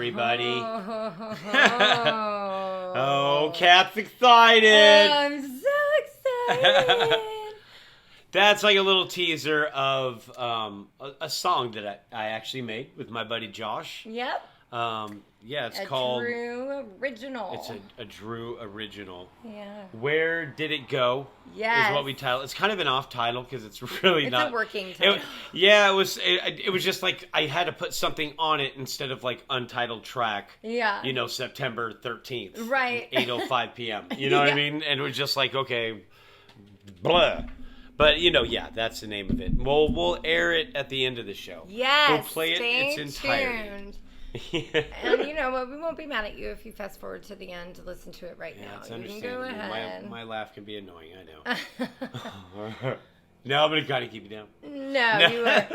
everybody. Oh, Kat's excited. I'm so excited. That's like a little teaser of a song that I actually made with my buddy Josh. Yep. Yeah, it's a called... Drew original. It's a Drew original. Yeah. Where Did It Go? Yes. Is what we title. It's kind of an off title because it's really not... It's a working title. It was just like I had to put something on it instead of like Untitled Track. Yeah. You know, September 13th. Right. 8:05 p.m. You know what I mean? And it was just like, okay, blah. But, you know, yeah, that's the name of it. We'll air it at the end of the show. Yes. We'll play stay it its entirety. tuned. Yeah. And you know what? We won't be mad at you if you fast forward to the end to listen to it right Yeah, now. it's You can understandable. go ahead. My laugh can be annoying, I know. No, I'm going to kind of keep you down. No, you are.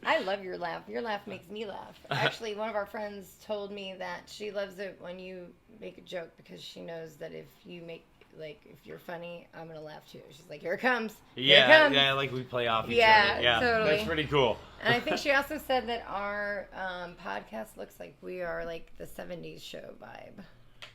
I love your laugh. Your laugh makes me laugh. Actually, one of our friends told me that she loves it when you make a joke because she knows that if you make, like, if you're funny, I'm going to laugh too. She's like, here it comes. Here it comes. Yeah, like we play off each Yeah, other. Yeah, totally. That's pretty cool. And I think she also said that our podcast looks like we are like the 70s show vibe.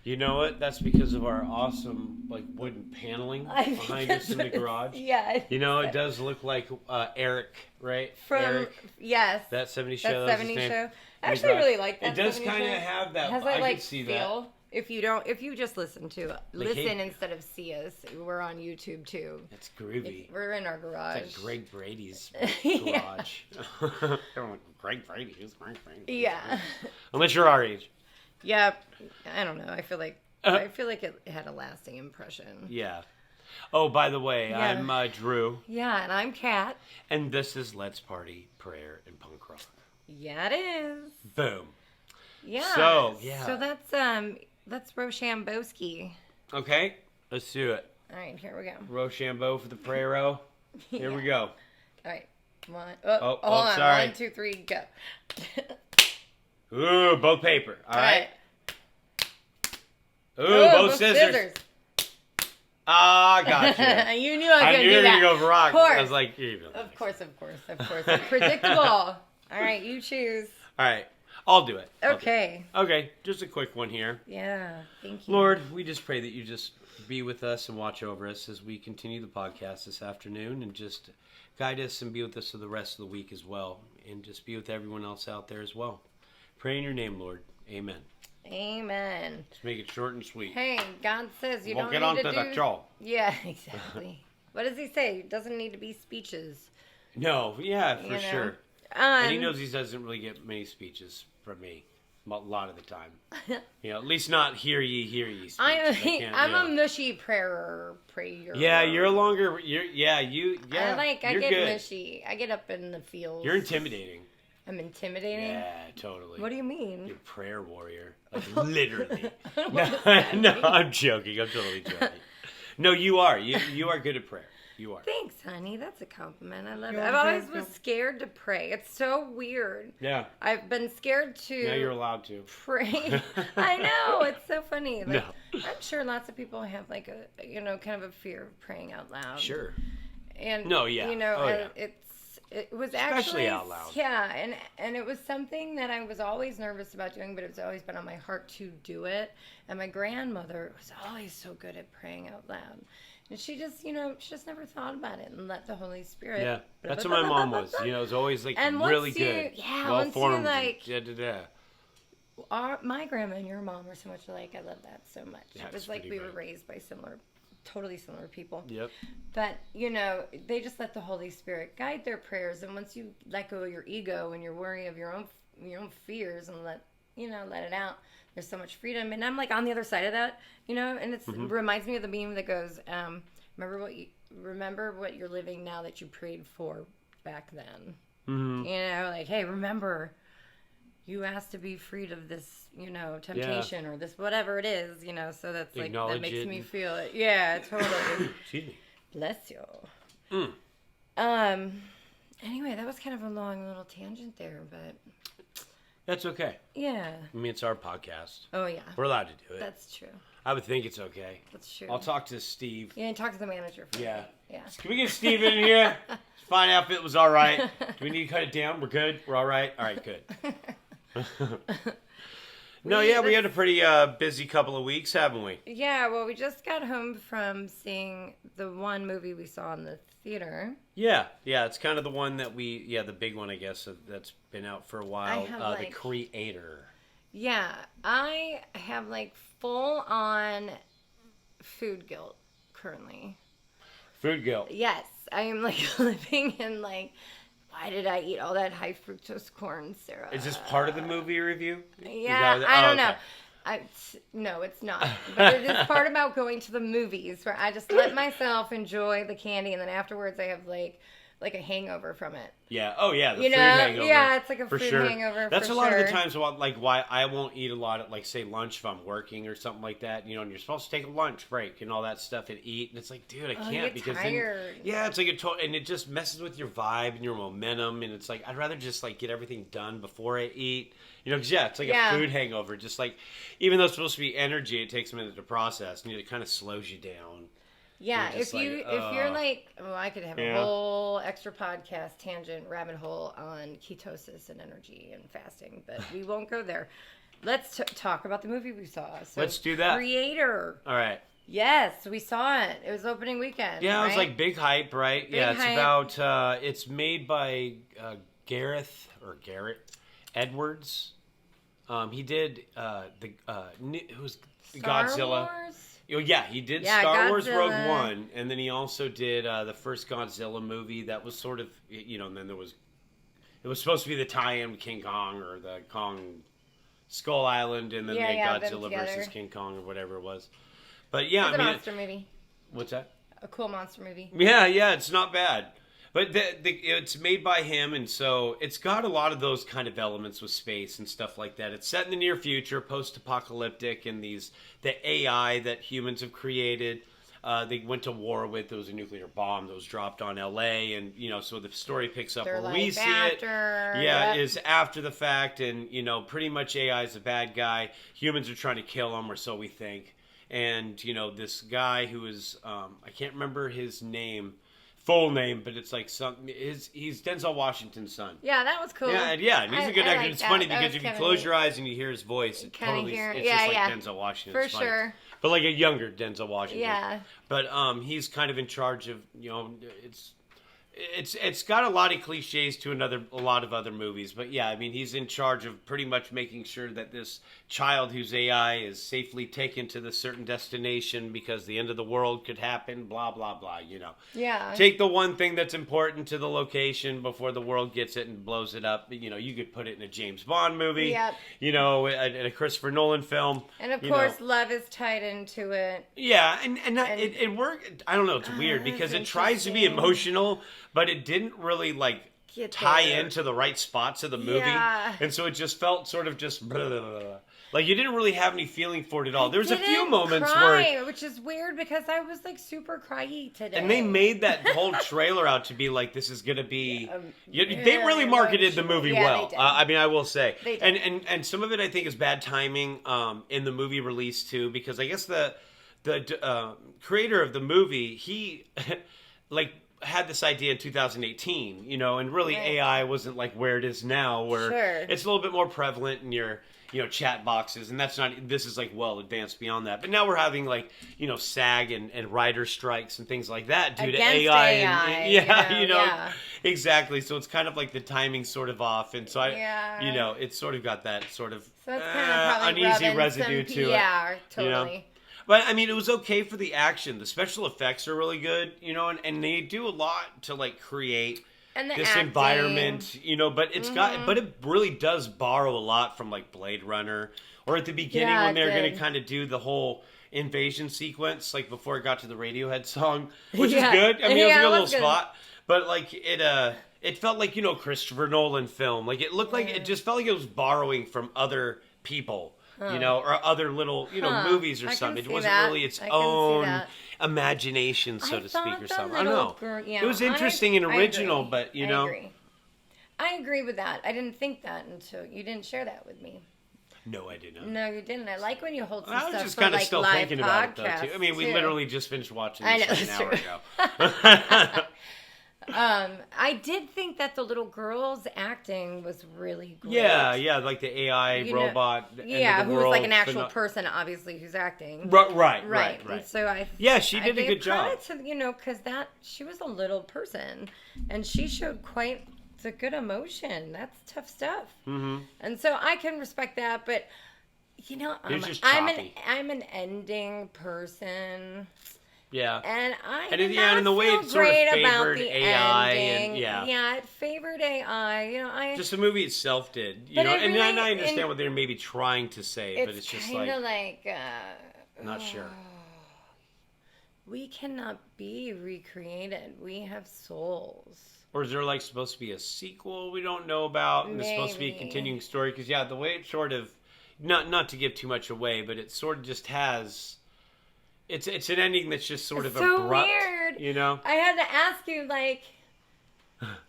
You know what? That's because of our awesome like wooden paneling behind us in the garage. Yeah. You know, it does look like Eric, right? From Eric, yes. that 70s show. That 70s show. I actually really like that. It does 70s kind of show. have that. It has that I like can see feel. that. If you just listen instead of see us, we're on YouTube too. It's groovy. We're in our garage. It's like Greg Brady's Yeah. garage. Greg Brady's. Yeah. Unless you're our age. Yeah. I don't know. I feel like it had a lasting impression. Yeah. Oh, by the way, Yeah. I'm Drew. Yeah, and I'm Kat. And this is Let's Party, Prayer, and Punk Rock. Yeah, it is. Boom. Yeah. So that's Rochambeau. Okay, let's do it. All right, here we go. Rochambeau for the Prero. Here we go. All right. Hold on. Sorry. 1, 2, 3, go. Ooh, both paper. All right. Ooh, Oh, both scissors. Ah, gotcha. You knew I was going to do that. I knew you were going to go for rock. Of course. I was like, Of course. Predictable. All right, you choose. All right, I'll do it. Okay. Okay, just a quick one here. Yeah, thank you. Lord, we just pray that you just be with us and watch over us as we continue the podcast this afternoon and just guide us and be with us for the rest of the week as well. And just be with everyone else out there as well. Pray in your name, Lord. Amen. Amen. Just make it short and sweet. Hey, God says you We'll don't get need on to to do... the show. Yeah, exactly. What does he say? It doesn't need to be speeches. No, yeah, for sure. And he knows he doesn't really get many speeches from me a lot of the time. You know, at least not hear ye speech. I'm a mushy prayer. Yeah, you're longer. I get good. mushy. I get up in the fields. You're intimidating. I'm intimidating? Yeah, totally. What do you mean? You're a prayer warrior. Like, literally. No, I'm joking. I'm totally joking. No, you are. You are good at prayer. You are. Thanks, honey. That's a compliment. I love it. I've always was scared to pray. It's so weird. Yeah. I've been scared to. Now you're allowed to. Pray. I know. It's so funny. Like, No. I'm sure lots of people have like a, kind of a fear of praying out loud. Sure. And No, yeah. It was especially actually out loud. Yeah, and it was something that I was always nervous about doing, but it's always been on my heart to do it. And my grandmother was always so good at praying out loud. And she just never thought about it and let the Holy Spirit. Yeah, that's what my mom was. It was always like and really once you, good. Yeah, well once formed. you like. Yeah. My grandma and your mom are so much alike. I love that so much. Yeah, it was like we were raised by totally similar people. Yep. But, they just let the Holy Spirit guide their prayers. And once you let go of your ego and your worry of your own fears and let it out, there's so much freedom. And I'm like on the other side of that, and it reminds me of the meme that goes, remember what you're living now that you prayed for back then. Mm-hmm. Like, hey, remember, you asked to be freed of this, temptation or this whatever it is, so that's like, that makes me feel it. Yeah, totally. Excuse me. Bless you. Anyway, that was kind of a long little tangent there, but... That's okay. Yeah. I mean, it's our podcast. Oh, yeah. We're allowed to do it. That's true. I would think it's okay. That's true. I'll talk to Steve. Yeah, and talk to the manager first. Yeah. Yeah. Can we get Steve in here? Find out if it was all right. Do we need to cut it down? We're good? We're all right? All right, good. No, yeah, we had a pretty busy couple of weeks, haven't we? Yeah, well, we just got home from seeing the one movie we saw in the theater. Yeah, it's kind of the one that the big one, I guess, that's been out for a while. The Creator. Yeah, I have like full on food guilt currently. Food guilt. Yes, I am like living in like, why did I eat all that high fructose corn syrup? Is this part of the movie review? Yeah, I don't know. No, it's not. But it is part about going to the movies where I just let myself enjoy the candy, and then afterwards I have like a hangover from it. Yeah. Oh, yeah. The food hangover. Yeah, it's like a food hangover. That's a lot of the times why I won't eat a lot at, like, say, lunch if I'm working or something like that. You know, and you're supposed to take a lunch break and all that stuff and eat, and it's like, dude, I can't because tired. Then, it's like and it just messes with your vibe and your momentum, and it's like I'd rather just like get everything done before I eat. You know, because it's like a food hangover. Just like, even though it's supposed to be energy, it takes a minute to process, and it kind of slows you down. Yeah, if you're like, I could have a whole extra podcast tangent rabbit hole on ketosis and energy and fasting, but we won't go there. Let's talk about the movie we saw. So, let's do that. Creator. All right. Yes, we saw it. It was opening weekend. Yeah, right? It was like big hype, right? Big hype. About. It's made by Garrett Edwards. He did who's Godzilla. Wars? Oh, yeah, he did Star Wars Rogue One, and then he also did the first Godzilla movie that was sort of, and then it was supposed to be the tie-in with King Kong or the Kong Skull Island, and then they Godzilla versus King Kong or whatever it was. But yeah, it's a monster movie. What's that? A cool monster movie. Yeah, it's not bad. But it's made by him, and so it's got a lot of those kind of elements with space and stuff like that. It's set in the near future, post-apocalyptic, and the AI that humans have created, they went to war with. There was a nuclear bomb that was dropped on L.A., and, so the story picks up where we see it. Yeah, is after the fact, and, pretty much AI is a bad guy. Humans are trying to kill him, or so we think. And, this guy who is, I can't remember his full name, but it's like he's Denzel Washington's son. Yeah, that was cool. Yeah, and he's a good actor. It's funny because if you close your eyes and you hear his voice, it's just like Denzel Washington. For sure. But like a younger Denzel Washington. Yeah. But he's kind of in charge of, it's got a lot of cliches to a lot of other movies, but yeah, I mean, he's in charge of pretty much making sure that this child whose AI is safely taken to the certain destination because the end of the world could happen, blah, blah, blah, Yeah. Take the one thing that's important to the location before the world gets it and blows it up. You could put it in a James Bond movie, in a Christopher Nolan film. And of course, love is tied into it. Yeah, and it worked. I don't know, it's weird because it tries to be emotional, but it didn't really tie into the right spots of the movie. Yeah. And so it just felt sort of just blah, blah, blah. Like you didn't really have any feeling for it at all. There was a few moments which is weird because I was like super cryy today. And they made that whole trailer out to be like this is going to be they really marketed the movie well. I mean, I will say. And some of it I think is bad timing in the movie release too, because I guess the creator of the movie, he had this idea in 2018, and really AI wasn't like where it is now, where it's a little bit more prevalent in your, chat boxes, and this is like well advanced beyond that. But now we're having SAG and writer strikes and things like that due to AI. Exactly. So it's kind of like the timing's sort of off, and so it's sort of got that sort of uneasy residue to it. Yeah, totally. But, I mean, it was okay for the action. The special effects are really good, and they do a lot to, create this acting. Environment, but it's but it really does borrow a lot from, Blade Runner. Or at the beginning when they're going to kind of do the whole invasion sequence, before it got to the Radiohead song, which is good. I mean, it was a good little spot. But, it felt like, Christopher Nolan film. It looked like, it just felt like it was borrowing from other people. Or other little, movies or something. It wasn't really its own imagination, so to speak, or something. I don't know. It was interesting and original, but, I agree with that. I didn't think that until you didn't share that with me. No, I didn't. No, you didn't. I like when you hold some stuff. I was just kind of still thinking about it, though, too. I mean, we literally just finished watching this an hour ago. I did think that the little girl's acting was really great. Yeah, like the AI robot. Yeah, who was like an actual person, obviously, who's acting. Right. And so she did a good job. To, because she was a little person, and she showed quite the good emotion. That's tough stuff. Mm-hmm. And so I can respect that, but I'm an ending person. Yeah, and I in the end, the way it sort of favored AI, ending. It favored AI. Just the movie itself did, and I understand what they're maybe trying to say, but it's just like not sure. We cannot be recreated. We have souls. Or is there like supposed to be a sequel we don't know about, and it's supposed to be a continuing story? Because the way it sort of, not to give too much away, but it sort of just has. It's an ending that's just sort of so abrupt. Weird. I had to ask you, I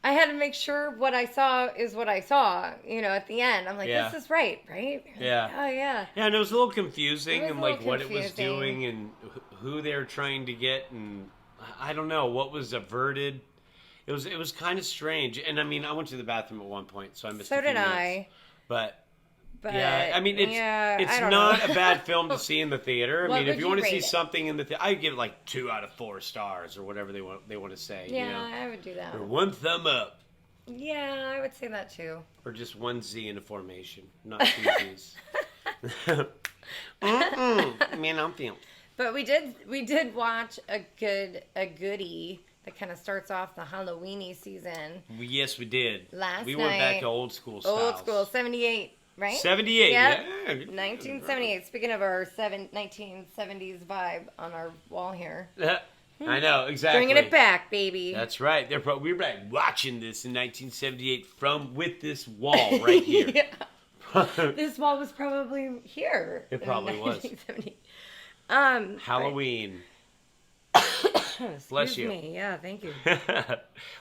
had to make sure what I saw is what I saw. At the end, I'm like, this is right? Yeah. Like, oh yeah. Yeah, and it was a little confusing, and what it was doing, and who they were trying to get, and I don't know what was averted. It was kind of strange, and I mean, I went to the bathroom at one point, so I missed. So a few did minutes. I. But yeah, I mean, it's not a bad film to see in the theater. I mean, if you want to see something in the theater, I'd give it like 2 out of 4 stars or whatever they want to say. Yeah, I would do that. Or 1 thumb up. Yeah, I would say that too. Or just 1 Z in a formation, not 2 Z's. Man, I'm feeling. But we did watch a goodie that kind of starts off the Halloweeny season. Yes, we did. We went back to old school styles. Old school, 78. Right? 78, yeah. 1978. Speaking of our 1970s vibe on our wall here. I know, exactly. Bringing it back, baby. That's right. We were watching this in 1978 with this wall right here. This wall was probably here. It probably was. Halloween. Bless you. Me. Yeah, thank you.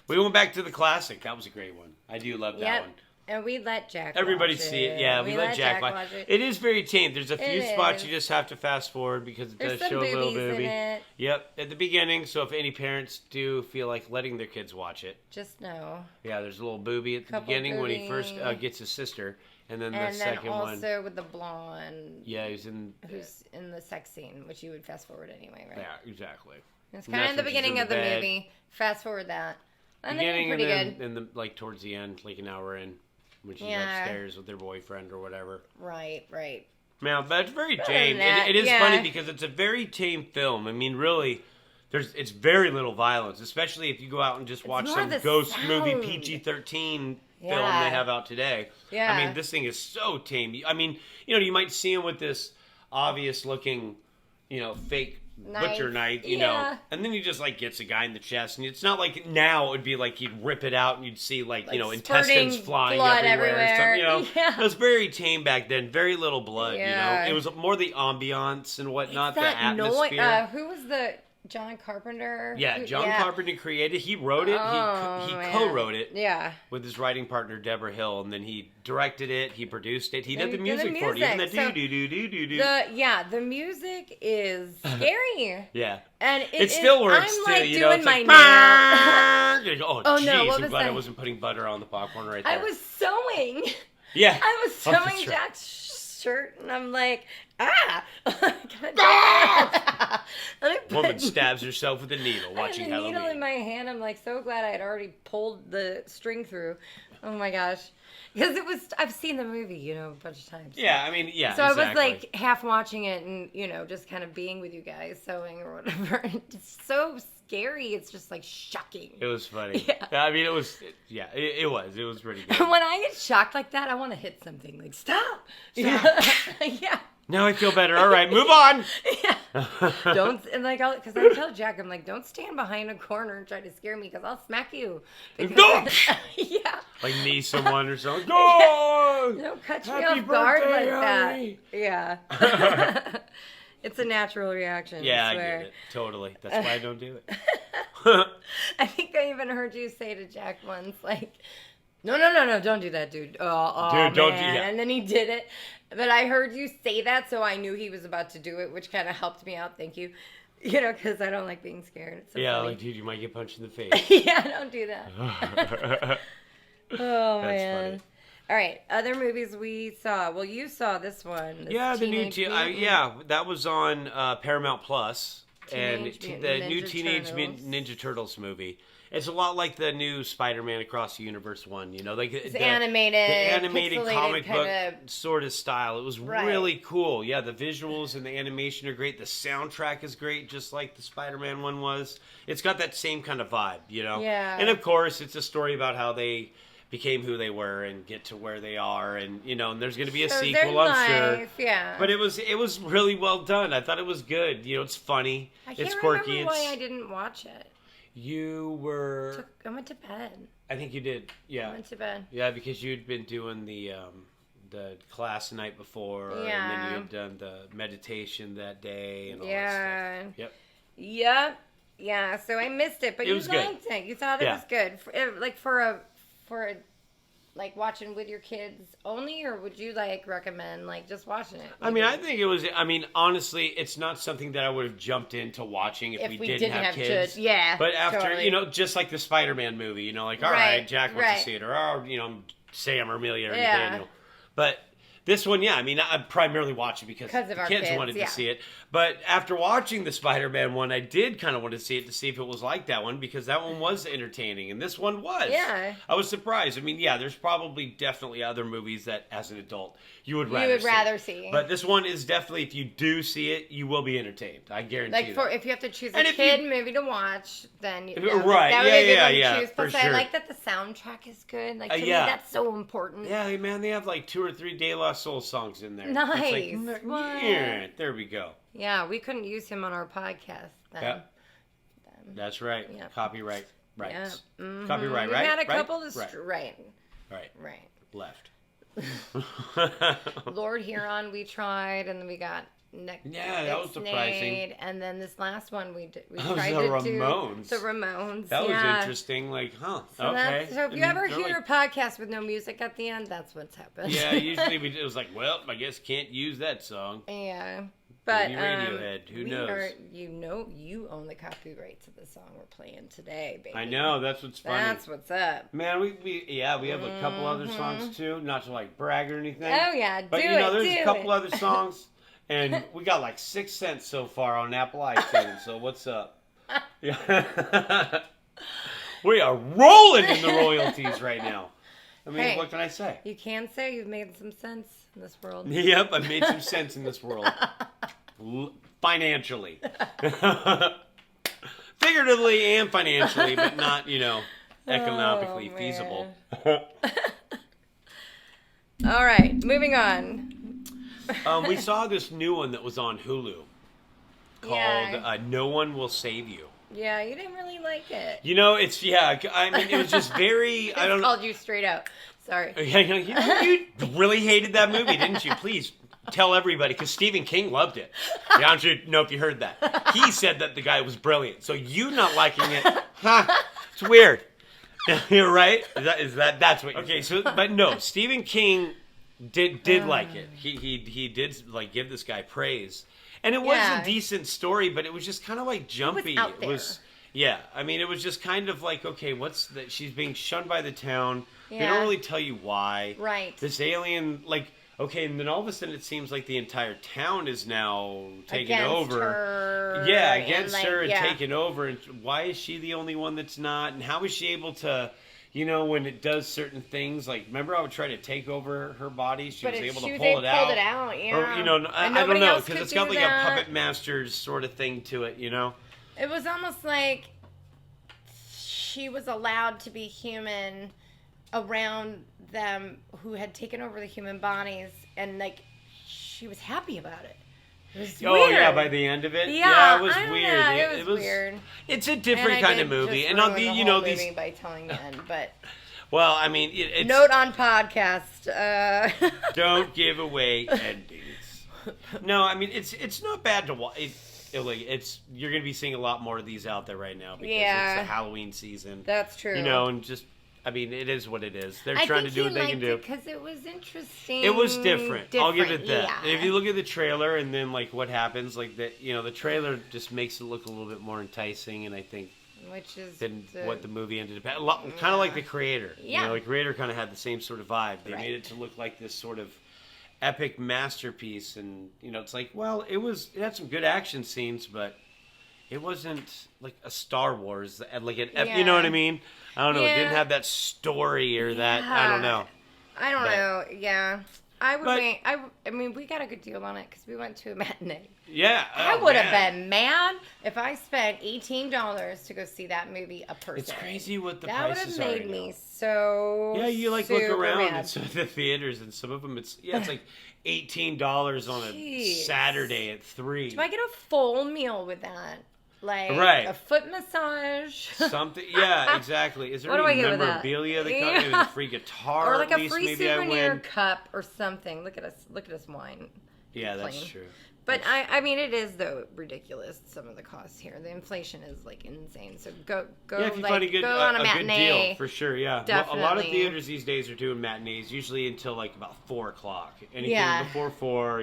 We went back to the classic. That was a great one. I do love that one. And we let Jack Everybody watch see it. Yeah, we let Jack watch it. It is very tame. There's a few spots you just have to fast forward because it does show a little boobie. Yep, at the beginning. So if any parents do feel like letting their kids watch it, just know. Yeah, there's a little boobie at the beginning when he first gets his sister, and then the second one. And then also with the blonde. Yeah, who's in the sex scene, which you would fast forward anyway, right? Yeah, exactly. It's kind of in the beginning of the movie. Fast forward that. And then pretty good. And then towards the end, like an hour in. When she's upstairs with their boyfriend or whatever. Right. Now, that's very tame. It is funny because it's a very tame film. I mean, really, it's very little violence, especially if you go out and just watch some ghost movie PG-13 film they have out today. Yeah. I mean, this thing is so tame. I mean, you might see him with this obvious-looking, fake butcher knife, and then he just gets a guy in the chest, and it's not like now it would be like you'd rip it out and you'd see intestines flying everywhere. It was very tame back then, very little blood. It was more the ambiance and whatnot, the atmosphere. Who was the John Carpenter? Yeah, John Carpenter created. He wrote it. He co-wrote it. Yeah, with his writing partner Deborah Hill, and then he directed it. He produced it. He did the music for it. Even the do. The music is scary. Yeah, and it still works I'm too. Doing my nails. Oh jeez, I'm glad I wasn't putting butter on the popcorn right there. I was sewing. Yeah, I was sewing Jack's shirt, and I'm like, Woman stabs herself with a needle watching Halloween. Needle in my hand. I'm like so glad I had already pulled the string through. Oh my gosh. Because I've seen the movie, a bunch of times. Yeah, I mean, yeah. So exactly. I was half watching it and, just kind of being with you guys, sewing or whatever. It's so scary. It's just shocking. It was funny. Yeah. I mean, it was, it was. It was pretty good. When I get shocked like that, I want to hit something. Stop. Yeah. Now I feel better. All right, move on. Don't, and because I tell Jack, I'm don't stand behind a corner and try to scare me because I'll smack you. No! Yeah. Knee someone or something. No! Don't catch me off guard like that. Yeah. It's a natural reaction. Yeah, I get it. Totally. That's why I don't do it. I think I even heard you say to Jack once, no, don't do that, dude. Oh dude, don't do that. And then he did it. But I heard you say that, so I knew he was about to do it, which kind of helped me out. Thank you. You know, because I don't like being scared. It's so funny. like, dude, you might get punched in the face. Yeah, don't do that. Oh, That's man. funny. All right, other movies we saw. Well, you saw this one. The new that was on Paramount Plus, and the new Teenage Mutant Ninja Turtles movie. It's a lot like the new Spider-Man Across the Universe one, you know, like the animated comic book sort of style. It was really cool. Yeah, the visuals and the animation are great. The soundtrack is great, just like the Spider-Man one was. It's got that same kind of vibe, you know. Yeah. And of course, it's a story about how they became who they were and get to where they are, and you know, and there's going to be a sequel, I'm sure. Yeah. But it was really well done. I thought it was good. You know, it's funny. It's quirky. Remember why I didn't watch it. You were. I went to bed. I think you did. Yeah. I went to bed. Yeah, because you'd been doing the class the night before, and then you had done the meditation that day, and all that stuff. Yep. Yep. Yeah. So I missed it, but you liked it. You thought it was good, for like watching with your kids only, or would you like recommend like just watching it? I mean, I think it was. I mean, honestly, it's not something that I would have jumped into watching if we didn't have kids. But after, you know, just like the Spider-Man movie, you know, like all right, Jack wants to see it, or you know, Sam or Amelia or Nathaniel. But this one, I mean, I primarily watched it because the kids wanted to see it. But after watching the Spider-Man one, I did kind of want to see it to see if it was like that one, because that one was entertaining, and this one was. Yeah. I was surprised. I mean, there's probably definitely other movies that, as an adult, you would rather see. But this one is definitely, if you do see it, you will be entertained. I guarantee that. If you have to choose a kid movie to watch, then... That would be a good choose. Plus, I like that the soundtrack is good. Like, to me, that's so important. Yeah, man, they have like 2 or 3 De La Soul songs in there. Nice. Like, there we go. Yeah, we couldn't use him on our podcast then. Yeah. That's right. Yep. Copyright rights. Yeah. Mm-hmm. Copyright, we right? We had a couple of... Right. Left. Lord Huron we tried, and then we got... that was surprising. And then this last one we tried to Ramones. The Ramones. That was interesting. Like, so if you ever hear a podcast with no music at the end, that's what's happened. Yeah, usually it was like, well, I guess can't use that song. Yeah. But maybe Radiohead. Who knows? You own the copyright to the song we're playing today, baby. I know. That's what's funny. That's what's up. Man, we have a couple other songs too. Not to like brag or anything. Oh yeah, but there's a couple other songs. And we got like 6 cents so far on Apple iTunes. So what's up? Yeah. We are rolling in the royalties right now. I mean, what can I say? You can say you've made some sense in this world. Yep, I've made some sense in this world. Financially. Figuratively and financially, but not, economically feasible. All right, moving on. We saw this new one that was on Hulu called No One Will Save You. Yeah, you didn't really like it. I mean, it was just very... I don't called you straight out. Sorry. You really hated that movie, didn't you? Please tell everybody, because Stephen King loved it. I don't know if you heard that. He said that the guy was brilliant. So you not liking it, it's weird. You're right? That's what you're saying. But no, Stephen King... Did like it. He did like give this guy praise, and it was a decent story, but it was just kind of like jumpy. It was I mean, it was just kind of like, okay, what's that? She's being shunned by the town. They don't really tell you why. Right. This alien, like, okay, and then all of a sudden it seems like the entire town is now taken over. Her, against her and taken over. And why is she the only one that's not? And how is she able to? When it does certain things, like, remember I would try to take over her body? She was able to pull it out. Pulled it out, yeah. Or, I don't know, because it's got like a puppet master's sort of thing to it, It was almost like she was allowed to be human around them who had taken over the human bodies, and, like, she was happy about it. It was weird. Yeah, by the end of it? Yeah, it was weird. It was weird. It's a different kind of movie. And on the, movie by telling the end, but... Well, I mean, it's... Note on podcast. Don't give away endings. No, I mean, it's not bad to watch. You're going to be seeing a lot more of these out there right now because it's the Halloween season. That's true. And just... I mean, it is what it is. They're I trying to think do what he they can do. because it was interesting. It was different. I'll give it that. Yeah. If you look at the trailer and then like what happens, like that, the trailer just makes it look a little bit more enticing, and I think which is than what the movie ended up. Kind of like the creator. Yeah. The creator kind of had the same sort of vibe. They Right. made it to look like this sort of epic masterpiece, and it's like, well, it had some good action scenes, but it wasn't like a Star Wars, like you know what I mean? I don't know. It didn't have that story or that. I don't know. I don't know. Yeah, I would wait. I mean, we got a good deal on it because we went to a matinee. Yeah, I would have been mad if I spent $18 to go see that movie a person. It's crazy what the that prices are. That would have made me so. Yeah, you like look around mad. at some of the theaters, and some of them it's like $18 on a Saturday at 3. Do I get a full meal with that? Like right. a foot massage, something. Yeah, exactly. Is there what any do I get memorabilia that comes? Maybe a free guitar, or like at a least, free maybe souvenir cup or something? Look at us wine. Yeah, that's true. But I mean, it is though ridiculous. Some of the costs here, the inflation is like insane. So go. Yeah, if you like, find a on a good matinee, deal for sure. Yeah, definitely. A lot of theaters these days are doing matinees, usually until like about 4 o'clock. Anything before 4,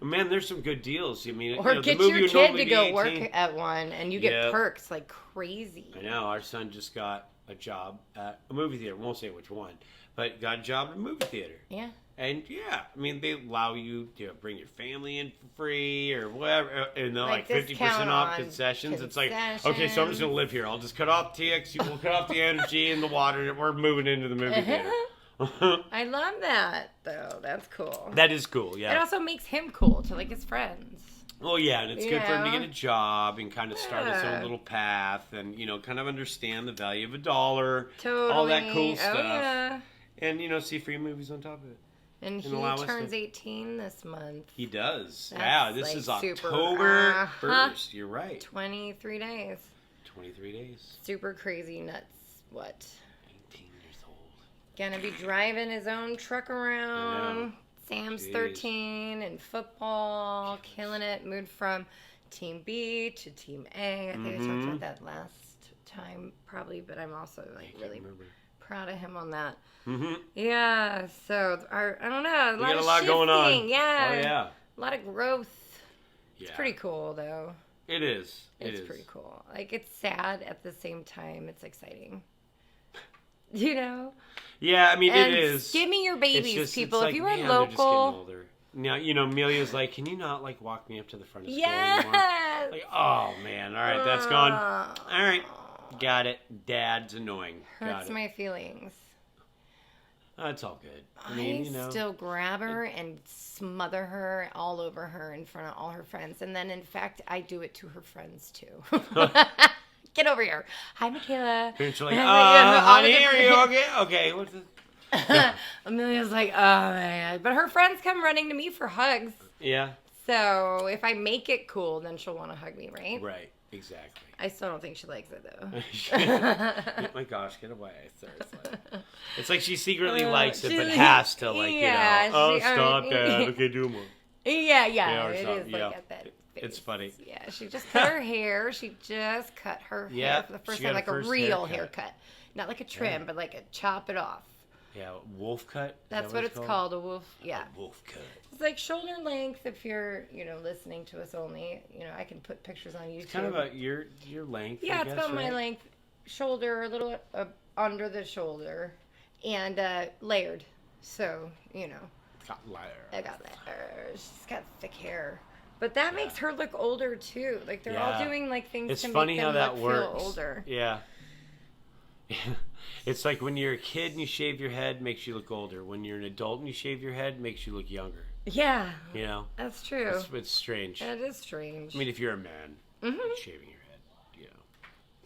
Man, there's some good deals. I mean, or get the movie your kid to go 18. work at one, and you get perks like crazy. I know. Our son just got a job at a movie theater. We won't say which one, but got a job at a movie theater. Yeah. And I mean, they allow you to bring your family in for free or whatever, and they're like 50% off concessions. It's like, okay, so I'm just gonna live here. I'll just cut off TX. We'll cut off the energy and the water. We're moving into the movie theater. I love that though. That's cool. That is cool. Yeah. It also makes him cool to like his friends. Well, yeah, and it's good for him to get a job and kind of start his own little path and kind of understand the value of a dollar, all that cool stuff, and see free movies on top of it. And he turns 18 this month. He does. That's this is super, October 1st. You're right. 23 days. 23 days. Super crazy nuts. What? 18 years old. Gonna be driving his own truck around. Sam's 13 in football, killing it. Moved from Team B to Team A. I think I talked about that last time, probably, but I'm also really proud of him on that. Mm-hmm. Yeah, so I don't know. A lot going on. Yeah. Oh, yeah. A lot of growth. Yeah. It's pretty cool, though. It is. It's pretty cool. Like, it's sad at the same time. It's exciting. Yeah, I mean, it is. Give me your babies, people. Like, if you were man, local. Now, Amelia's like, can you not, like, walk me up to the front of school yes! anymore? Like, oh, man. All right, that's gone. All right. Got it. Dad's annoying. Hurts my feelings. It's all good. I still grab her and smother her all over her in front of all her friends. And then, in fact, I do it to her friends, too. Get over here. Hi, Michaela. Parents are like, honey, are you okay? Okay, what's this? Amelia's like, oh, man. But her friends come running to me for hugs. Yeah. So if I make it cool, then she'll want to hug me, right? Right. Exactly. I still don't think she likes it, though. Oh my gosh, get away. It's like she secretly likes it, but has to, like, stop, Dad. Okay, do more. Yeah, it is like at that. It's funny. Yeah, she just cut her hair. She just cut her hair for the first time, like a real haircut. Not like a trim, but like a chop it off. Yeah, wolf cut? That's what it's called, a wolf, A wolf cut. It's like shoulder length if you're, listening to us only. I can put pictures on YouTube. It's kind of about your length, Yeah, it's about my length. Shoulder, a little under the shoulder, and layered. So, Got layers. I got layers. She's got thick hair. But that makes her look older, too. Like, they're all doing, like, things to make them feel older. Yeah. It's like when you're a kid and you shave your head, makes you look older. When you're an adult and you shave your head, makes you look younger. Yeah. That's true. It's strange. It is strange. I mean, if you're a man, shaving your head,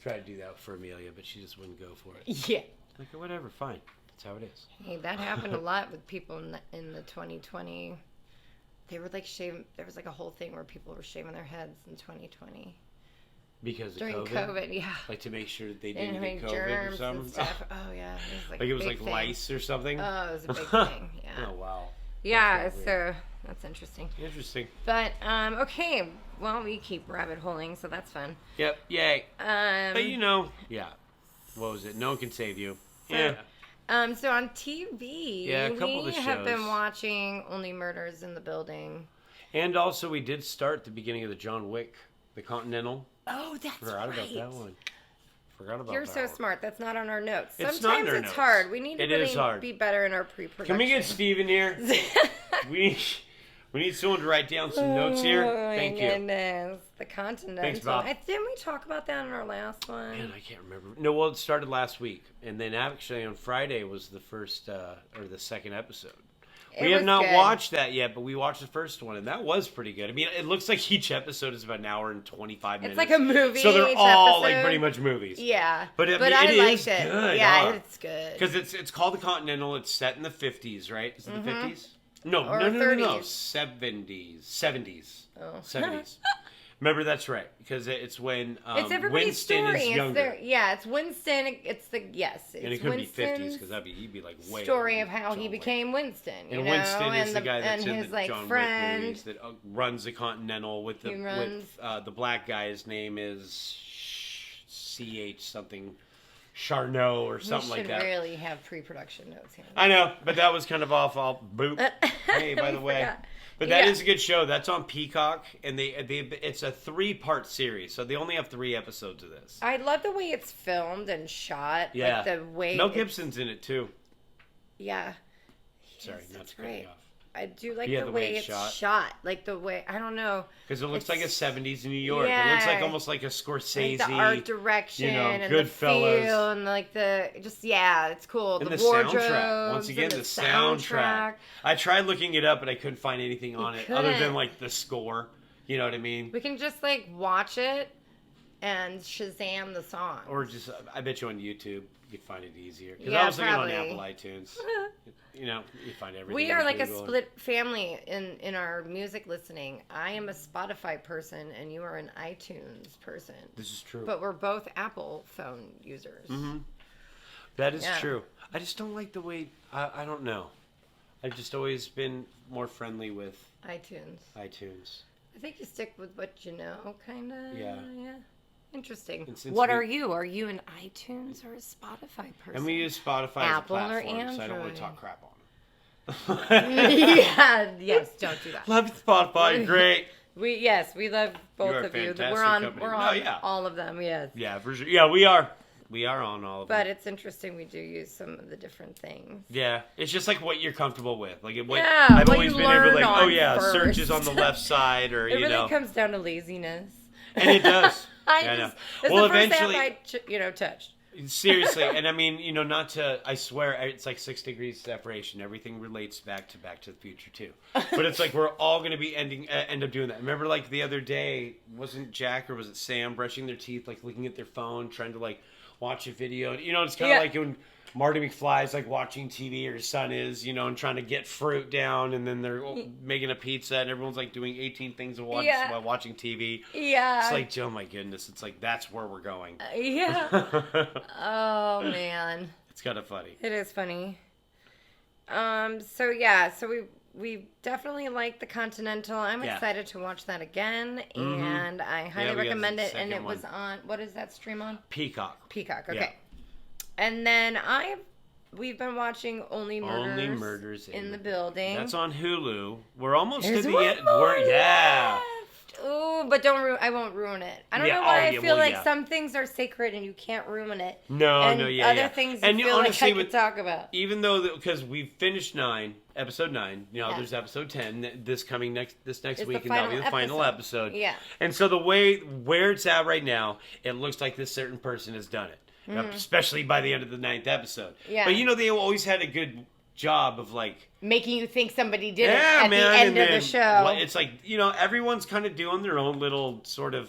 Try to do that for Amelia, but she just wouldn't go for it. Yeah. Like, whatever, fine. That's how it is. Hey, that happened a lot with people in the 2020. They were like shaving. There was like a whole thing where people were shaving their heads in 2020. Because of during COVID? Yeah. Like to make sure that they didn't get COVID germs or something? And stuff. Oh, yeah. It was like lice or something? Oh, it was a big thing. Yeah. Oh, wow. Yeah, so that's interesting. Interesting. But, okay. Well, we keep rabbit holing, so that's fun. Yep. Yay. But yeah. What was it? No one can save you. Yeah. So on TV, Yeah, a couple of the we have been shows. watching Only Murders in the Building. And also, we did start the beginning of the John Wick, the Continental. Oh, that's Forgot right. about that one. Forgot about You're that so one. smart. That's not on our notes. It's Sometimes not in our it's notes. hard. We need to It is really hard. be better in our pre-production. Can we get Steve in here? we need someone to write down some notes here. Thank my you. goodness. The Continental. Thanks, Bob. Didn't we talk about that in our last one? Man, I can't remember. No, well, it started last week, and then actually on Friday was the first or the second episode. We have not watched that yet, but we watched the first one, and that was pretty good. I mean, it looks like each episode is about an hour and 25 minutes. It's like a movie. So they're each all episode. like pretty much movies. Yeah, But I I mean, liked it. Good. Yeah, it's good. Because it's called the Continental. It's set in the 50s, right? Is it the 50s? No, Or no, 30s. 70s. 70s. Oh. 70s. Remember, that's right. Because it's when It's everybody's Winston story. is younger. It's Winston. It's the It's And it could be 50s Winston's because he'd be like way story older of than how John he Wick. became Winston. You And know? Winston is the guy that's and in his the like John Wick friend. movies that runs the Continental with the the black guy. His name is CH something, Charnot or something like that. We should really have pre-production notes here. I know, but that was kind of off. I'll boop. Hey, by the way. Forgot. But that is a good show. That's on Peacock, and it's a 3-part series, so they only have 3 episodes of this. I love the way it's filmed and shot. Yeah, like the way Mel Gibson's in it too. Yeah. Sorry, Yes, not that's to cut you right. off. I do like Yeah, the the way way it's it's shot. Like the way, I don't know. Because it looks like a It's- 70s in New York. It looks like almost like a Scorsese. Like the art direction and the Goodfellas. feel and like it's cool. And the the wardrobes soundtrack. Once again, and the soundtrack. I tried looking it up, but I couldn't find anything on it other than couldn't. like the score. You know what I mean? We can just like watch it and Shazam the song. Or just, I bet you on YouTube, you'd find it easier. Because Yeah, I was looking probably. on Apple iTunes. You find everything. We on are like a Google. split family in our music listening. I am a Spotify person and you are an iTunes person. This is true. But we're both Apple phone users. Mm-hmm. That is Yeah. true. I just don't like the way, I don't know. I've just always been more friendly with iTunes. iTunes. I think you stick with what you know, kind of. Yeah. Yeah. Interesting. And since What we- are you? Are you an iTunes or a Spotify person? And we use Spotify Apple as a or platform, so I don't want Android? to talk crap on it. Yeah. Yes. Don't do that. Love Spotify, great. We love both You're a of you. fantastic We're on company. we're No, on yeah. all of them. Yes. Yeah, for sure. Yeah, we are. We are on all of them. But it's interesting. We do use some of the different things. Yeah, it's just like what you're comfortable with. Like what Yeah, I've what always you been able to learn like, oh on yeah, first. search is on the left side, or It you really know, comes down to laziness. and it does. I Yeah, just, know. it's Well, the first eventually, app I touched. seriously, and I mean, not to. I swear, it's like 6 degrees separation. Everything relates back to the Future too. But it's like we're all going to be end up doing that. Remember, like the other day, wasn't Jack or was it Sam brushing their teeth, like looking at their phone, trying to like watch a video. It's kind of like when Marty McFly's like watching TV, or his son is, and trying to get fruit down, and then they're making a pizza, and everyone's like doing 18 things at once while watching TV. Yeah. It's like, oh my goodness, it's like that's where we're going. Yeah. Oh man. It's kind of funny. It is funny. So we definitely like the Continental. I'm excited to watch that again, and I highly we got recommend the it. And second it was one. on. What is that stream on? Peacock. Peacock. Yeah. Okay. And then we've been watching Only Murders in the Building. That's on Hulu. We're almost There's to the one end. more Yeah. Ooh, but I won't ruin it. I don't Yeah, know why oh, I yeah, feel well, like yeah. some things are sacred and you can't ruin it. No, and no, yeah, other yeah. things And you feel honestly, like I could talk about. Even though, because we finished episode 9, there's episode 10. This coming next It's week, the and that'll be the final final episode. Yeah. And so where it's at right now, it looks like this certain person has done it. Especially by the end of the 9th episode. Yeah. But they always had a good job of like Making you think somebody did it yeah, at man, the end and of then, the show. It's like, everyone's kind of doing their own little sort of,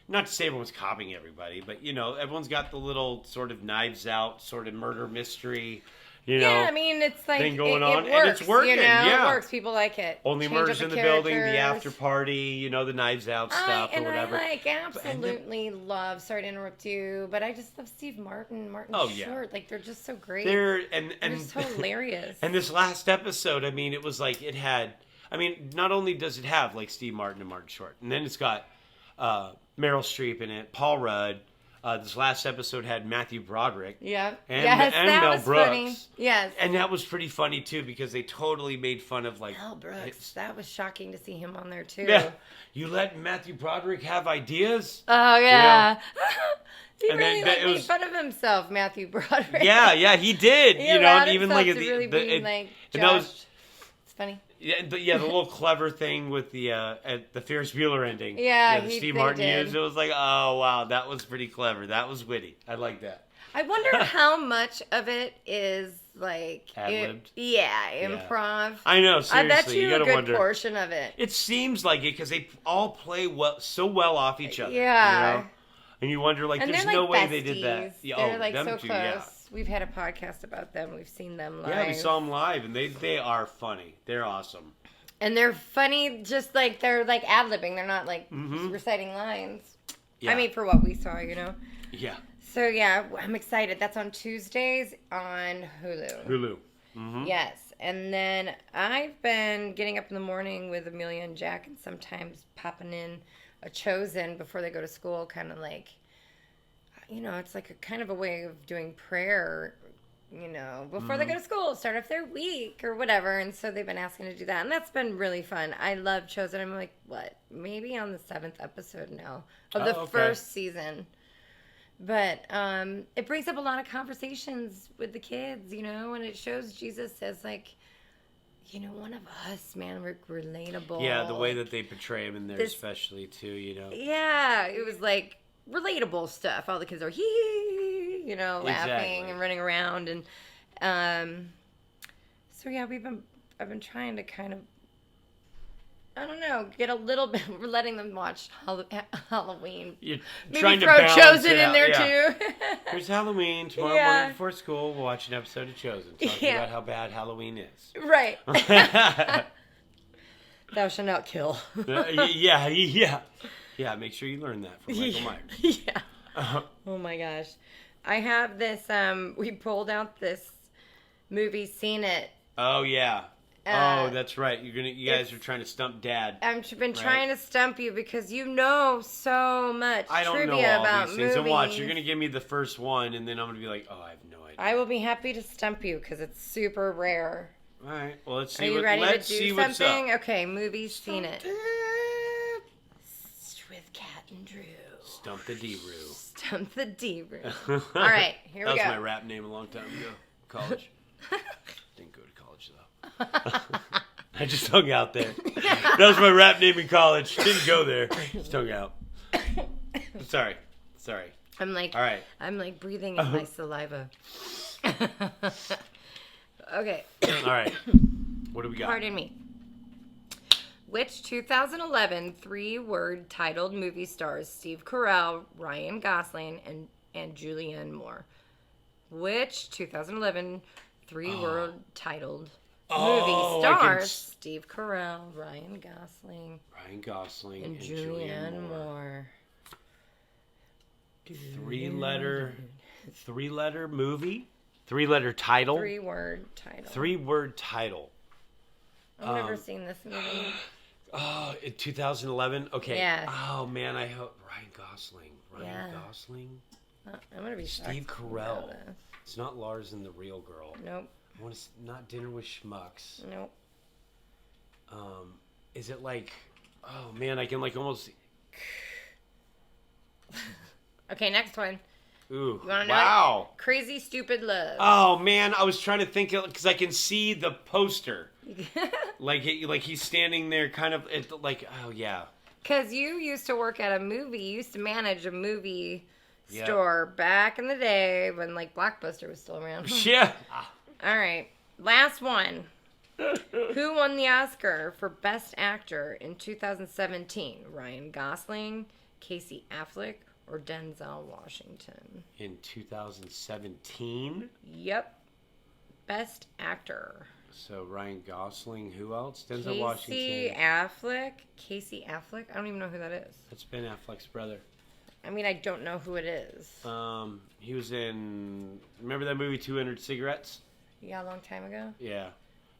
not to say everyone's copying everybody, but, everyone's got the little sort of Knives Out sort of murder mystery, yeah, I mean, it's like thing going it on, works, and it's working, It works. People like it. Only Change up Murders in the Building, the characters. after party, the Knives Out stuff or whatever. I absolutely love, sorry to interrupt you, but I just love Steve Martin, Oh, yeah. Short. Like, they're just so great. They're so hilarious. And this last episode, I mean, it was like it had. I mean, not only does it have like Steve Martin and Martin Short, and then it's got Meryl Streep in it, Paul Rudd, This last episode had Matthew Broderick. Yeah. And, yes, and that Mel was Brooks. funny. Yes. And that was pretty funny, too, because they totally made fun of, like... Mel Brooks. That was shocking to see him on there, too. Yeah. You let Matthew Broderick have ideas? Oh, yeah. He And really then it made was- fun of himself, Matthew Broderick. Yeah, he did. He You know, allowed and even himself like to the, really the, be it- like and that Josh. was It's funny. the little clever thing with the at the Ferris Bueller ending. Yeah, the they Steve Martin did. used. It was like, oh wow, that was pretty clever. That was witty. I like that. I wonder how much of it is like Ad-libbed? improv. I know. I Seriously, bet you a gotta good wonder. portion of it. It seems like it because they all play so well off each other. Yeah. You know? And you wonder, like, And there's they're no like way besties. they did that. Yeah, They're like them so two, close. yeah. We've had a podcast about them. We've seen them live. Yeah, we saw them live, and they are funny. They're awesome. And they're funny, just like they're like ad-libbing. They're not like Mhm. reciting lines. Yeah. I mean, for what we saw, you know. Yeah. So yeah, I'm excited. That's on Tuesdays on Hulu. Hulu. Mm-hmm. Yes, and then I've been getting up in the morning with Amelia and Jack, and sometimes popping in a Chosen before they go to school, kind of like, you know, it's like a kind of a way of doing prayer, you know, before they go to school, start off their week or whatever. And so they've been asking to do that, and that's been really fun. I love Chosen. I'm like, what? Maybe on the 7th episode now of the okay. first season. But it brings up a lot of conversations with the kids, you know, and it shows Jesus as like, you know, one of us, man. We're relatable. Yeah, the way that they portray him in there, This- especially too, you know. Yeah, it was like relatable stuff. All the kids are hee, you know, laughing Exactly. and running around, and so yeah, I've been trying to kind of, I don't know, get a little bit. We're letting them watch Halloween. You're Maybe trying throw to balance Chosen it in out, there yeah. too. Here's Halloween. Tomorrow Yeah. morning before school, we'll watch an episode of Chosen. Talking Yeah. about how bad Halloween is. Right. Thou shalt not kill. Yeah, make sure you learn that from Michael Myers. Yeah. Uh-huh. Oh my gosh. I have this, we pulled out this movie, Seen It. Oh, yeah. Uh, That's right. You guys are trying to stump Dad. I've been trying to stump you because you know so much I don't trivia know all about these movies. things. And watch, you're going to give me the first one, and then I'm going to be like, oh, I have no idea. I will be happy to stump you because it's super rare. All right. Well, let's Are see you ready let's to see do what's something? up. Okay, movie, Seen It. With Cat and Drew. Stump the D-Rew. Stump the D-Rew. All right, here we go. That was my rap name a long time ago. College. Didn't go to college, though. I just hung out there. That was my rap name in college. Didn't go there. Just hung out. Sorry. I'm like, All right. I'm like breathing in my saliva. Okay. All right. What do we got? Pardon me. Which 2011 three-word titled movie stars Steve Carell, Ryan Gosling, and Julianne Moore? Which 2011 three-word titled movie stars Steve Carell, Ryan Gosling, Ryan Gosling and and Julianne Moore? Three-letter movie? Three-letter title? Three-word title. Three-word title. I've never seen this movie. Oh, in 2011? Okay. Yeah. Oh, man, I hope Ryan Gosling. Yeah. Gosling? I'm gonna be shocked Steve if you Carell. know this. It's not Lars and the Real Girl. Nope. I want to not Dinner with Schmucks. Nope. Is it like... Oh, man, I can like almost... Okay, next one. Ooh, You wanna know wow. it? Crazy Stupid Love. Oh, man, I was trying to think... Because I can see the poster. Like he's standing there kind of... Like, oh, yeah. Because you used to work at a movie. You used to manage a movie Yeah. store back in the day when, like, Blockbuster was still around. Yeah. All right. Last one. Who won the Oscar for Best Actor in 2017? Ryan Gosling, Casey Affleck, or Denzel Washington? In 2017? Yep. Best Actor. So Ryan Gosling, who else? Denzel Casey Washington. Affleck. Casey Affleck? I don't even know who that is. That's Ben Affleck's brother. I mean, I don't know who it is. He was in... Remember that movie 200 Cigarettes? Yeah, a long time ago. Yeah.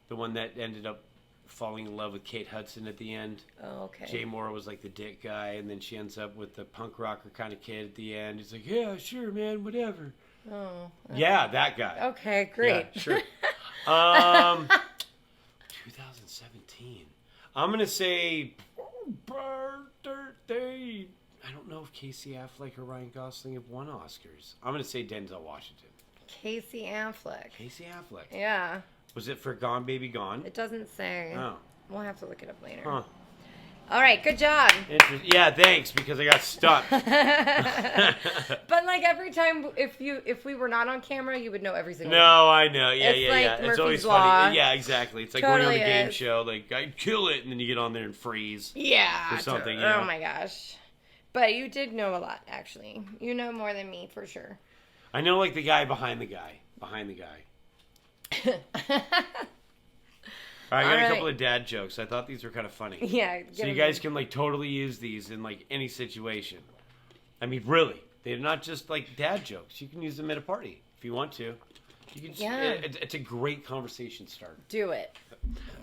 The one that ended up falling in love with Kate Hudson at the end. Oh, okay. Jay Moore was like the dick guy, and then she ends up with the punk rocker kind of kid at the end. He's like, yeah, sure, man, whatever. Oh. Yeah, that guy. Okay, great. Yeah, sure. 2017. I'm going to say birthday. I don't know if Casey Affleck or Ryan Gosling have won Oscars. I'm going to say Denzel Washington. Casey Affleck. Casey Affleck. Yeah. Was it for Gone Baby Gone? It doesn't say. Oh. We'll have to look it up later. Huh. All right, good job. Yeah, thanks, because I got stuck. But like every time, if we were not on camera, you would know every single. No, I know. Yeah, It's yeah, like yeah. It's Murphy's always Law. funny. Yeah, exactly. It's like Totally going on a game is. show. Like, I kill it, and then you get on there and freeze. Yeah. Or something, Oh you know. my gosh. But you did know a lot, actually. You know more than me for sure. I know, like the guy behind the guy. Behind the guy. All right, I got All a right. couple of dad jokes. I thought these were kind of funny. Yeah. So you guys can like totally use these in like any situation. I mean, really, they're not just like dad jokes. You can use them at a party if you want to. You can. Just, Yeah. it's a great conversation starter. do it.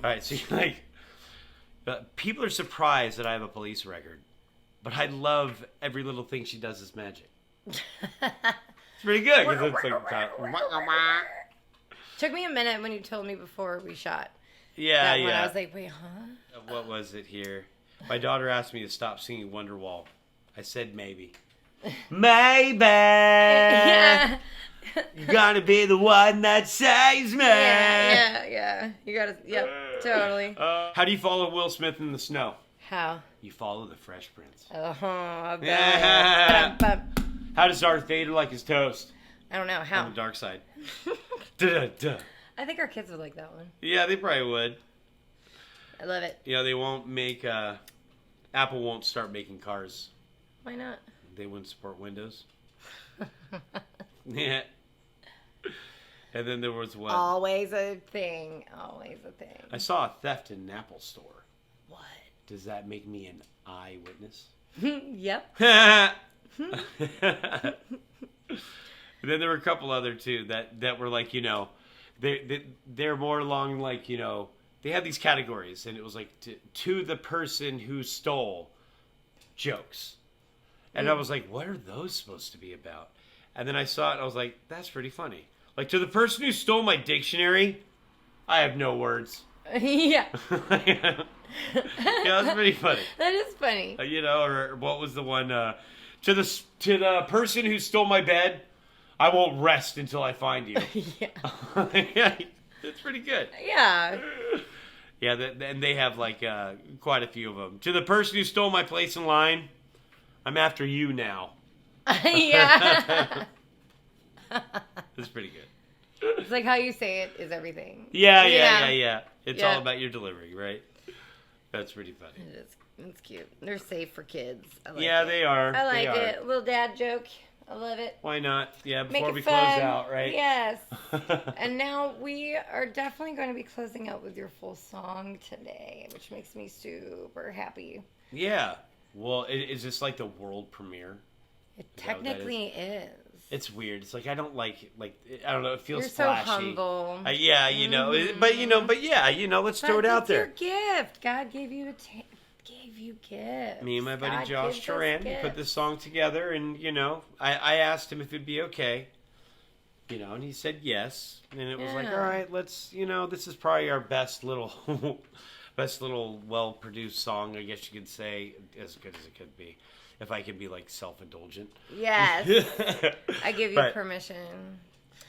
All right, so you're like, people are surprised that I have a police record, but I love every little thing she does is magic. It's pretty good because it's like, Took me a minute when you told me before we shot. yeah, That one, yeah. I was like, wait, huh? What was it here? My daughter asked me to stop singing Wonderwall. I said maybe. Maybe Yeah. you're gonna be the one that saves me. Yeah. You gotta, yep, totally. How do you follow Will Smith in the snow? How? You follow the Fresh Prince. I Yeah. bet. How does Darth Vader like his toast? I don't know, On how? the dark side. Duh, duh. I think our kids would like that one. Yeah, they probably would. I love it. You know, they won't make, Apple won't start making cars. Why not? They wouldn't support Windows. Yeah. And then there was what? Always a thing. Always a thing. I saw a theft in an Apple store. What? Does that make me an eyewitness? Yep. And then there were a couple other too that were like, you know, they're more along like, you know, they had these categories and it was like to the person who stole jokes. And I was like, what are those supposed to be about? And then I saw it and I was like, that's pretty funny. Like, to the person who stole my dictionary, I have no words. Yeah. Yeah, that's pretty funny. That is funny. You know, or what was the one? To the person who stole my bed, I won't rest until I find you. Yeah. Yeah, it's pretty good. Yeah. Yeah, and they have like quite a few of them. To the person who stole my place in line, I'm after you now. Yeah. It's pretty good. It's like how you say it is everything. Yeah. It's Yeah. all about your delivery, right? That's pretty funny. It is. It's cute. They're safe for kids. I like Yeah, it. they are. I like They are. it. Little dad joke. I love it. Why not? Yeah, Make before it we fun. close out, right? Yes. And now we are definitely going to be closing out with your full song today, which makes me super happy. Yeah. Well, is this like the world premiere? It Is that what that technically is. It's weird. It's like I don't like I don't know. It feels You're so flashy. humble. Yeah, you know. But yeah, you know. Let's throw it But out it's there. your gift. God gave you gave you gifts. Me and my buddy God Josh gives us Turan gifts. put this song together, and you know, I asked him if it'd be okay. You know, and he said yes, and it was like, Yeah. all right, let's. You know, this is probably our best little well-produced song, I guess you could say, as good as it could be, if I could be like self-indulgent. Yes. I give you But- permission.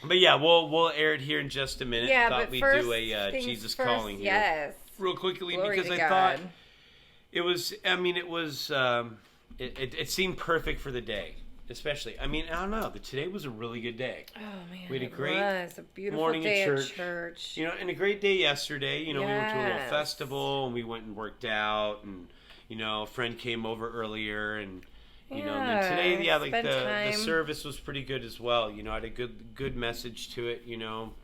But yeah, we'll air it here in just a minute. Yeah, Thought but we'd first do a things Jesus first, Calling here Yes. real quickly Glory because to I God. thought it was. I mean, it was. It seemed perfect for the day, especially. I mean, I don't know. Today was a really good day. Oh man, We had a it great was a beautiful morning day at at church. church. You know, and a great day yesterday. You know, we went to a little Yes. festival and we went and worked out, and you know, a friend came over earlier, and you know, and then today, yeah, like spent the time. service was pretty good as well. You know, I had a good message to it. You know,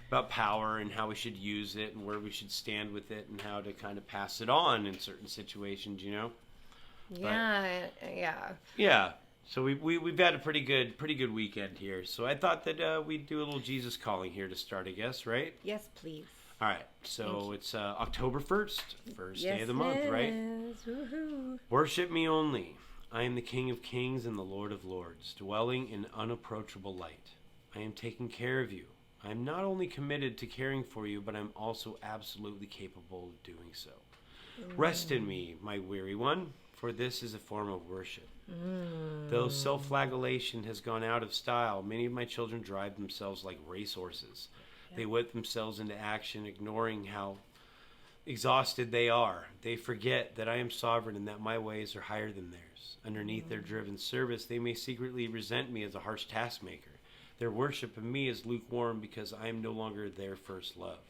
about power and how we should use it and where we should stand with it and how to kind of pass it on in certain situations. You know. Yeah. Yeah. So we've had a pretty good weekend here. So I thought that we'd do a little Jesus calling here to start, I guess, right? Yes, please. All right, so it's October 1st, first day of the month, it right? is. Woohoo. Worship me only. I am the King of Kings and the Lord of Lords, dwelling in unapproachable light. I am taking care of you. I am not only committed to caring for you, but I'm also absolutely capable of doing so. Rest in me, my weary one, for this is a form of worship. Though self-flagellation has gone out of style, many of my children drive themselves like racehorses. They whip themselves into action, ignoring how exhausted they are. They forget that I am sovereign and that my ways are higher than theirs. Underneath their driven service, they may secretly resent me as a harsh taskmaker. Their worship of me is lukewarm because I am no longer their first love.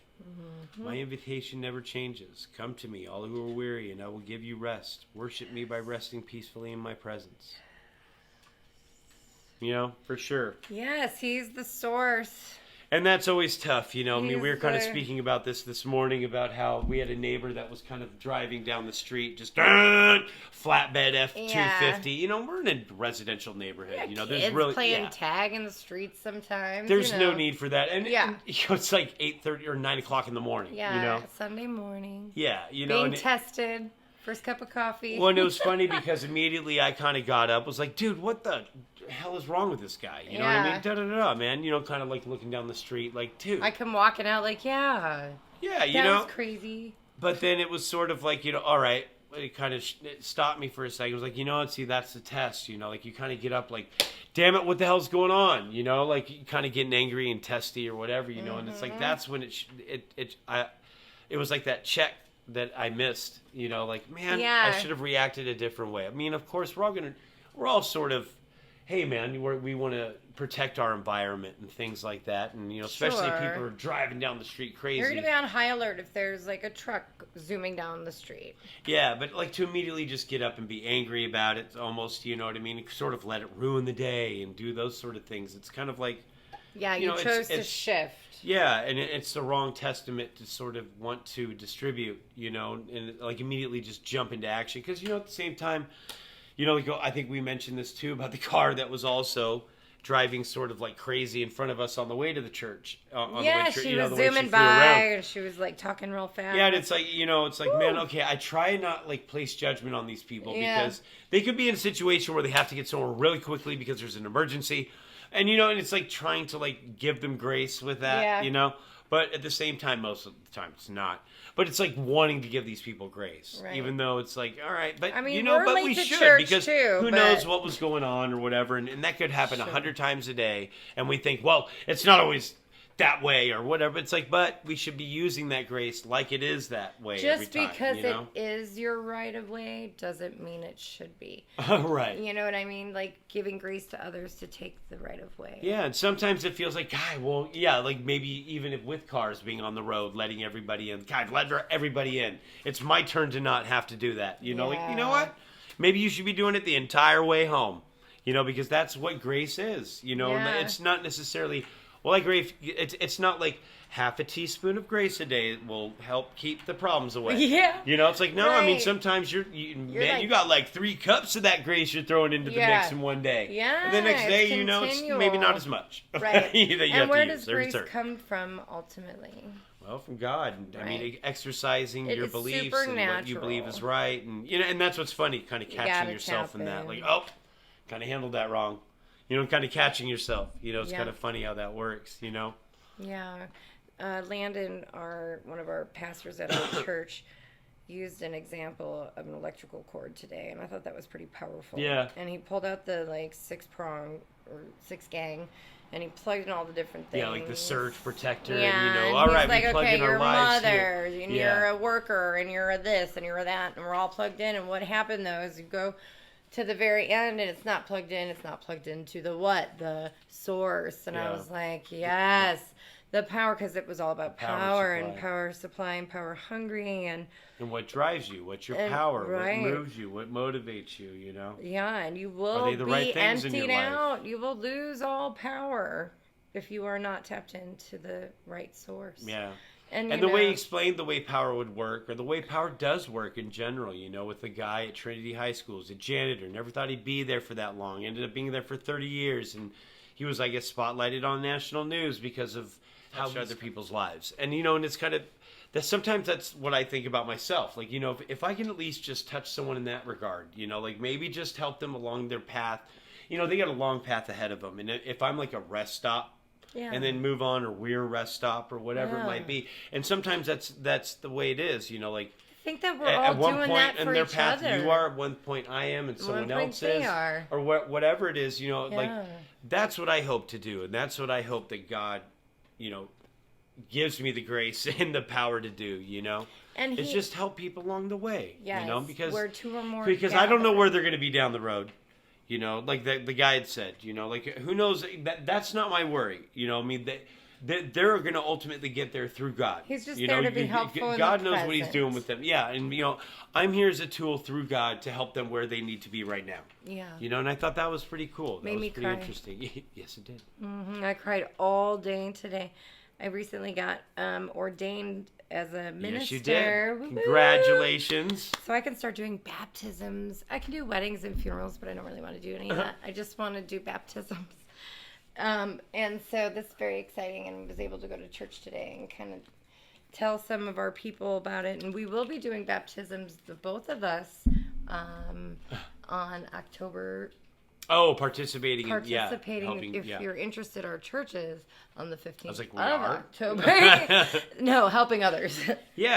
My invitation never changes. Come to me, all who are weary, and I will give you rest. Worship me by resting peacefully in my presence. You know, for sure. Yes, he's the source. And that's always tough, you know. I mean, we were kind of He's speaking about this morning, about how we had a neighbor that was kind of driving down the street, just flatbed F-250. You know, we're in a residential neighborhood. Yeah, you know, kids there's really playing tag in the streets sometimes. there's you know. no need for that. And, Yeah. and, you know, it's like 8:30 or 9 o'clock in the morning. Yeah, you know. Sunday morning. Yeah, you know. Being and tested. First cup of coffee. well, and it was funny because immediately I kind of got up, was like, dude, what the hell is wrong with this guy? You know what I Yeah. mean? Da-da-da-da, man. You know, kind of like looking down the street, like, dude. I come walking out like, yeah. Yeah, you That know. was crazy. But then it was sort of like, you know, all right. It kind of it stopped me for a second. It was like, you know what? See, that's the test. You know, like you kind of get up like, damn it, what the hell's going on? You know, like you kind of getting angry and testy or whatever, you know. And it's like, that's when it was like that check that I missed, you know, like, man, Yeah. I should have reacted a different way. I mean, of course, we're all sort of, hey, man, we want to protect our environment and things like that. And, you know, especially if Sure. people are driving down the street crazy. You're going to be on high alert if there's like a truck zooming down the street. Yeah, but like to immediately just get up and be angry about it, almost, you know what I mean? Sort of let it ruin the day and do those sort of things. It's kind of like, Yeah, You you, know, chose to it's- shift. yeah, and it's the wrong testament to sort of want to distribute, you know, and like immediately just jump into action. Because, you know, at the same time, you know, like I think we mentioned this too about the car that was also driving sort of like crazy in front of us on the way to the church. On the way Yeah, to church, she you know, was the way zooming flew by around. and she was like talking real fast. Yeah, and it's like, you know, it's like, man, okay, I try not like place judgment on these people Yeah. because they could be in a situation where they have to get somewhere really quickly because there's an emergency. And, you know, and it's like trying to like give them grace with that, Yeah. you know, but at the same time, most of the time it's not. But it's like wanting to give these people grace, Right. even though it's like, all right, but I mean, you know, we're but late we to should church, because too, who but- knows what was going on or whatever. And that could happen 100 times a day. And we think, well, it's not always that way or whatever. It's like, but we should be using that grace like it is that way every Just time. because you know? it is your right of way doesn't mean it should be. Right. You know what I mean? Like giving grace to others to take the right of way. Yeah, and sometimes it feels like, God, well, yeah, like maybe even if with cars being on the road, letting everybody in. God, let everybody in. It's my turn to not have to do that. You know, like, you know Yeah. what? Maybe you should be doing it the entire way home. You know, because that's what grace is. You know, Yeah. it's not necessarily, well, like grace, it's not like half a teaspoon of grace a day will help keep the problems away. Yeah. You know, it's like, no, I mean, Right. sometimes man, like- you got like 3 cups of that grace you're throwing into the Yeah. mix in one day. Yeah, And the next day, it's you know, it's continual. maybe not as much. Right. that you have And where to does use. There's grace certain. come from ultimately? Well, from God. I mean, Right. exercising It your is beliefs and what you supernatural. believe is right, and you know, and that's what's funny, kind of catching gotta yourself tap in that, in. like, oh, kind of handled that wrong, you know, kind of catching yourself. You know, it's Yeah. kind of funny how that works. You know. Yeah. Landon, one of our pastors at our church, used an example of an electrical cord today, and I thought that was pretty powerful. Yeah. And he pulled out the like 6-prong or 6-gang, and he plugged in all the different things. Yeah, like the surge protector. Yeah, and, you know, and all he's right, like, we plug okay, in our you're a lives mother, here. and Yeah. you're a worker, and you're a this, and you're a that, and we're all plugged in. And what happened though is you go to the very end, and it's not plugged in. It's not plugged into the what? The source. And I Yeah. was like, yes, the power, because it was all about Power power and supply. power supply and power hungry and And what drives you? What's your And- power? right. What moves you? What motivates you? You know. yeah, and you will they the be right things in your emptied life? out. You will lose all power if you are not tapped into the right source. Yeah. And, And you the way he know, explained the way power would work, or the way power does work in general, you know, with the guy at Trinity High School, was a janitor, never thought he'd be there for that long, ended up being there for 30 years, and he was, I guess, spotlighted on national news because of touch other people's lives. And, and it's kind of, sometimes that's what I think about myself. Like, if I can at least just touch someone in that regard, like maybe just help them along their path. They got a long path ahead of them. And if I'm like a rest stop, and then move on, or we're a rest stop, or whatever it might be. And sometimes that's the way it is, like. I think that we're all doing that for each other. You are, at one point I am, and someone else is. Or whatever it is, like, that's what I hope to do. And that's what I hope that God, gives me the grace and the power to do, And it's just help people along the way, because where two or more I don't know where they're going to be down the road. Like the guy had said, like, who knows? That's not my worry. I mean, they're going to ultimately get there through God. He's just there to be helpful. God knows what He's doing with them. Yeah, and I'm here as a tool through God to help them where they need to be right now. Yeah. And I thought that was pretty cool. That was pretty interesting. Yes, it did. Mm-hmm. I cried all day today. I recently got ordained as a minister. Yes, you did. Woo-hoo! Congratulations. So I can start doing baptisms. I can do weddings and funerals, but I don't really want to do any of that. I just want to do baptisms. And so this is very exciting, and I was able to go to church today and kind of tell some of our people about it. And we will be doing baptisms, the both of us, on October. Oh, participating helping, if you're interested, our churches on the 15th I was like, of October. No, helping others. Yeah,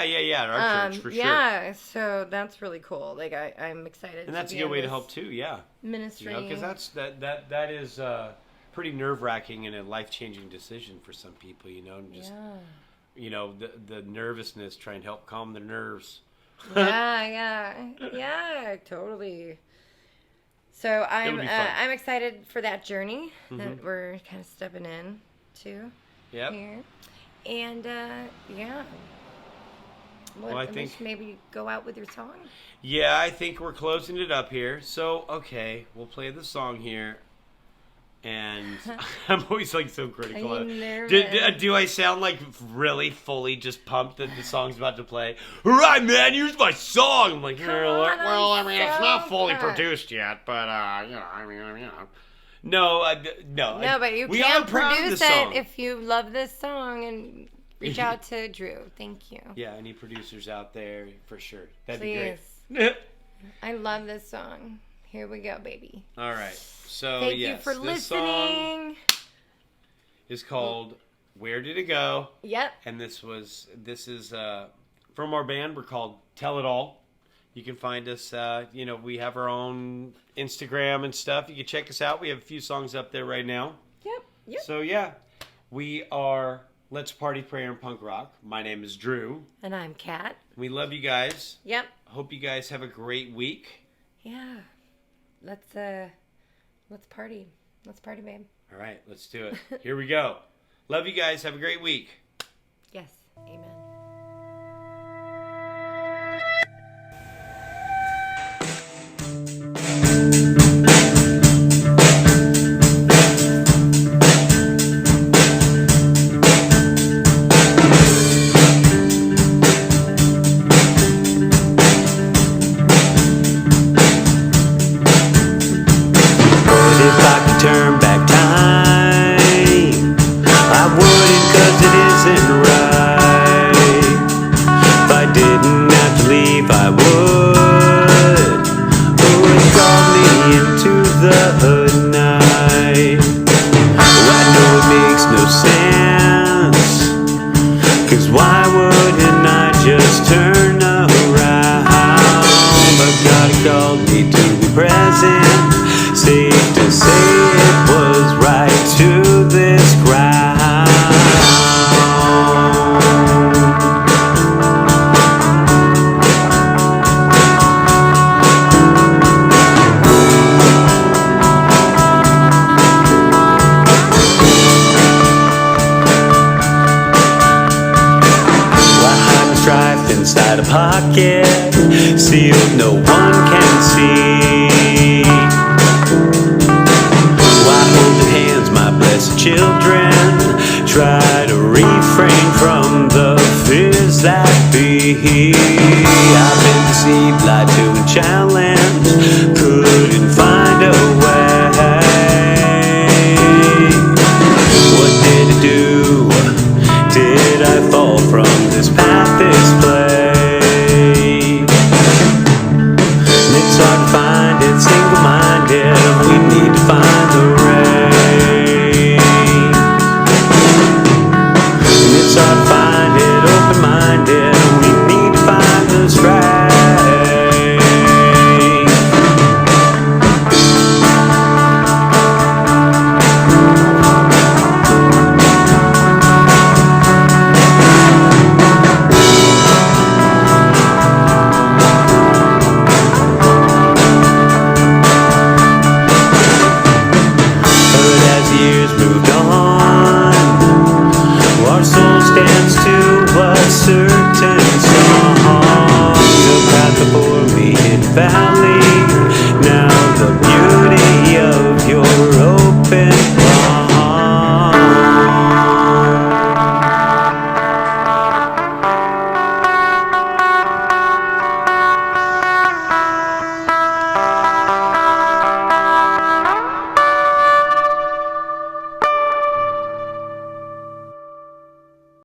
our church, for sure. Yeah, so that's really cool. Like, I'm excited. And that's a good way to help, too, yeah. Ministry. Because that is pretty nerve-wracking and a life-changing decision for some people, and just, the nervousness, trying to help calm their nerves. Yeah, totally. So I'm excited for that journey that we're kind of stepping in to here. And, Well, I think maybe go out with your song. Yeah, I think we're closing it up here. So, okay, we'll play the song here. And I'm always like so critical. Are you nervous? Do I sound like really fully just pumped that the song's about to play? All right, man, here's my song. I'm like, well, I mean, it's not fully produced yet, but No, but you can produce it if you love this song and reach out to Drew. Thank you. Yeah, any producers out there, for sure. That'd Please. be great. I love this song. Here we go, baby. All right. So, Thank you for this listening. Song is called Where Did It Go? Yep. And this is from our band. We're called Tell It All. You can find us, we have our own Instagram and stuff. You can check us out. We have a few songs up there right now. Yep. So, yeah, we are Let's Party, Prayer, and Punk Rock. My name is Drew. And I'm Kat. We love you guys. Yep. Hope you guys have a great week. Yeah. Let's party. Let's party, babe. All right, let's do it. Here we go. Love you guys. Have a great week. Yes. Amen. Turn back time, I wouldn't, 'cause it isn't right. If I didn't have to leave, I would. Oh, it called me into the night. Oh, I know it makes no sense, 'cause why wouldn't I just turn around? But God called me to be present. Safe to say it was right to this ground. Why hide strife inside a pocket, sealed no one can see? Children try to refrain from the fears that be. I've been deceived, lied to, and challenged. Couldn't find